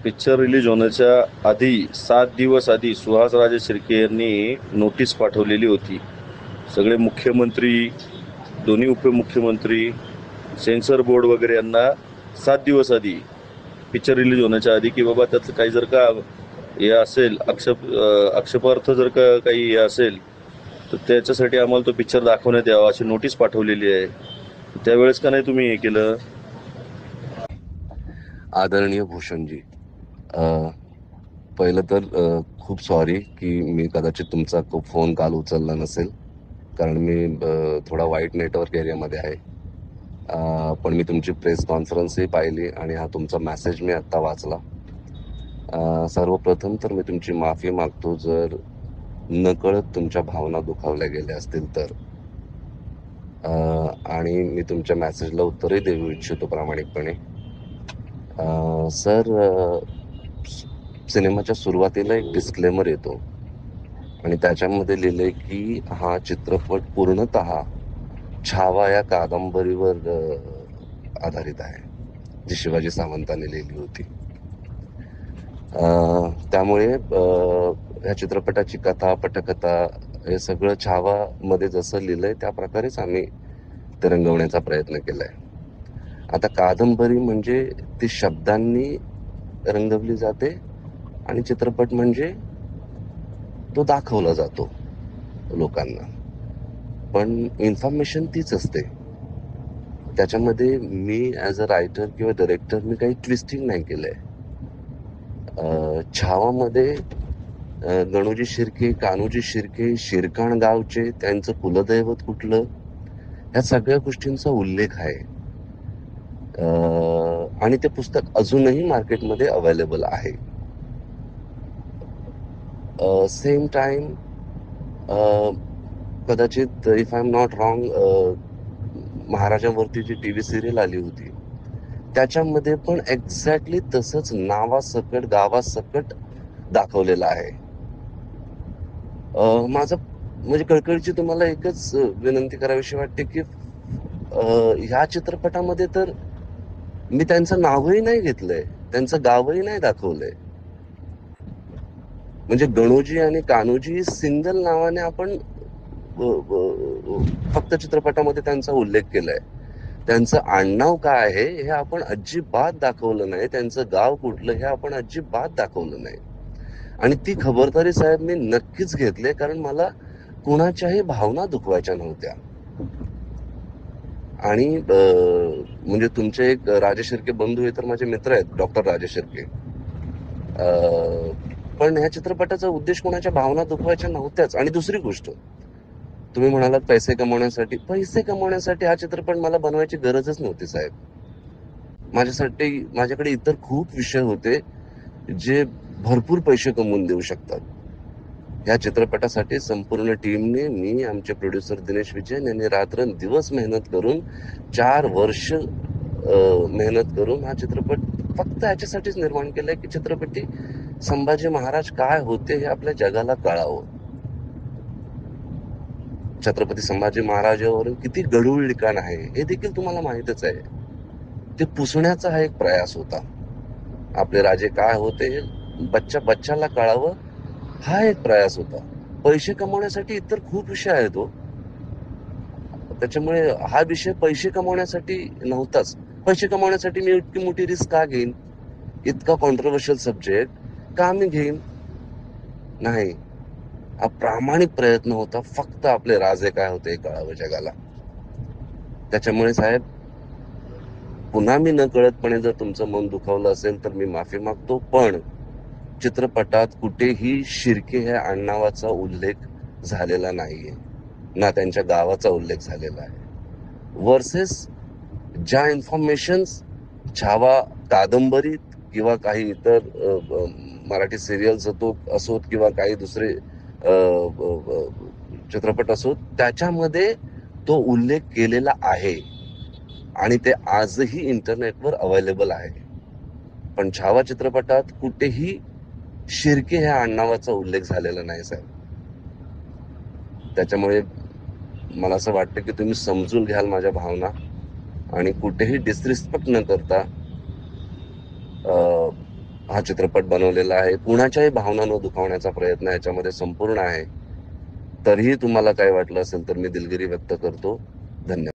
Picture release होण्याच्या आधी 7 दिवस आधी सुहास राजे शिर्के यांनी नोटीस पाठवलेली होती. सगळे मुख्यमंत्री, दोन्ही उपमुख्यमंत्री, सेन्सर बोर्ड वगैरे यांना 7 दिवस आधी, पिक्चर रिलीज होण्याच्या आधी, की बाबा त्याचं काही जर का हे असेल, आक्षेपार्थ जर का काही हे असेल तर त्याच्यासाठी आम्हाला तो पिक्चर दाखवण्यात यावा अशी नोटीस पाठवलेली आहे. त्यावेळेस का नाही तुम्ही हे केलं? आदरणीय भूषणजी, पहिलं तर खूप सॉरी की मी कदाचित तुमचा फोन काल उचलला नसेल, कारण मी थोडा वाईट नेटवर्क एरियामध्ये आहे. पण मी तुमची प्रेस कॉन्फरन्सही पाहिली आणि हा तुमचा मेसेज मी आत्ता वाचला. सर्वप्रथम तर मी तुमची माफी मागतो जर नकळत तुमच्या भावना दुखावल्या गेल्या असतील तर. आणि मी तुमच्या मेसेजला उत्तरही देऊ इच्छितो प्रामाणिकपणे. सर, सिनेमाच्या सुरुवातीला एक डिस्क्लेमर येतो आणि त्याच्यामध्ये लिहिलंय की हा चित्रपट पूर्णतः छावा या कादंबरीवर आधारित आहे, जी शिवाजी सावंतांनी लिहिली होती. त्यामुळे ह्या चित्रपटाची कथा, पटकथा हे सगळं छावामध्ये जसं लिहिलंय त्या प्रकारेच आम्ही ते रंगवण्याचा प्रयत्न केलाय. आता कादंबरी म्हणजे ती शब्दांनी रंगवली जाते आणि चित्रपट म्हणजे तो दाखवला जातो लोकांना, पण इन्फॉर्मेशन तीच असते. त्याच्यामध्ये मी ॲज अ रायटर किंवा डायरेक्टर मी काही ट्विस्टिंग नाही केलंय. छावामध्ये गणोजी शिर्के, कान्होजी शिर्के, शिरकाण गावचे, त्यांचं कुलदैवत कुठलं, ह्या सगळ्या गोष्टींचा उल्लेख आहे. आणि ते पुस्तक अजूनही मार्केटमध्ये अवेलेबल आहे. सेम टाइम कदाचित if I am not wrong, महाराजांवरती जी टीव्ही सिरियल आली होती त्याच्यामध्ये पण एक्झॅक्टली तसंच नावासकट गावासकट दाखवलेलं आहे. माझं म्हणजे कळकळीची तुम्हाला एकच विनंती करावीशी वाटते की ह्या चित्रपटामध्ये तर मी त्यांचं नावही नाही घेतलंय, त्यांचं गावही नाही दाखवलंय. म्हणजे गणोजी आणि कान्होजी सिंगल नावाने आपण फक्त चित्रपटामध्ये त्यांचा उल्लेख केलाय. त्यांचं आडनाव काय आहे हे आपण अजिबात दाखवलं नाही, त्यांचं गाव कुठलं हे आपण अजिबात दाखवलं नाही. आणि ती खबरदारी साहेब मी नक्कीच घेतली, कारण मला कुणाच्याही भावना दुखवायच्या नव्हत्या. आणि म्हणजे तुमचे एक राजेश शिर्के बंधू हे तर माझे मित्र आहेत, डॉक्टर राजेश शिर्के. पण ह्या चित्रपटाचा उद्देश कोणाच्या भावना दुखवायच्या नव्हत्याच. आणि दुसरी गोष्ट, तुम्ही म्हणालात पैसे कमवण्यासाठी हा चित्रपट मला बनवायची गरजच नव्हती साहेब. माझ्याकडे इतर खूप विषय होते जे भरपूर पैसे कमवून देऊ शकतात. या चित्रपटासाठी संपूर्ण टीमने, मी, आमचे प्रोड्युसर दिनेश विजयन यांनी रात्रंदिवस मेहनत करून 4 वर्ष मेहनत करून हा चित्रपट फक्त ह्याच्यासाठीच निर्माण केलाय की चित्रपटी संभाजी महाराज काय होते हे आपल्या जगाला कळावं. छत्रपती संभाजी महाराजांवरून किती गढूळ लिखाण आहे हे देखील तुम्हाला माहितच आहे. ते पुसण्याचा हा एक प्रयास होता. आपले राजे काय होते बच्चाला कळावं हा एक प्रयास होता. पैसे कमवण्यासाठी इतर खूप विषय आहेत हो. त्याच्यामुळे हा विषय पैसे कमवण्यासाठी नव्हताच. पैसे कमवण्यासाठी मी इतकी मोठी रिस्क का घेईन, इतका कॉन्ट्रोवर्शियल सब्जेक्ट का मी घेईन? नाही, हा प्रामाणिक प्रयत्न होता फक्त आपले राजे काय होते हे कळावं जगाला. त्याच्यामुळे साहेब, पुन्हा मी न कळतपणे जर तुमचं मन दुखावलं असेल तर मी माफी मागतो, पण चित्रपटात कुठेही शिर्के ह्या आडनावाचा उल्लेख झालेला नाहीये, ना त्यांच्या गावाचा उल्लेख झालेला आहे. वर्सेस ज्या इन्फॉर्मेशन्स छावा कादंबरीत किंवा काही इतर मराठी सिरियल्स असोत किंवा काही दुसरे चित्रपट असोत त्याच्यामध्ये तो उल्लेख केलेला आहे आणि ते आजही इंटरनेटवर अवेलेबल आहे. पण छावा चित्रपटात कुठेही शिर्के ह्या आडनावाचा उल्लेख झालेला नाही साहेब. त्याच्यामुळे मला असं वाटतं की तुम्ही समजून घ्याल माझ्या भावना आणि कुठेही डिसरिस्पेक्ट न करता हा चित्रपट बनवलेला आहे. कुणाच्याही भावना न दुखावण्याचा प्रयत्न याच्यामध्ये संपूर्ण आहे. तरीही तुम्हाला काय वाटलं असेल तर मी दिलगिरी व्यक्त करतो. धन्यवाद.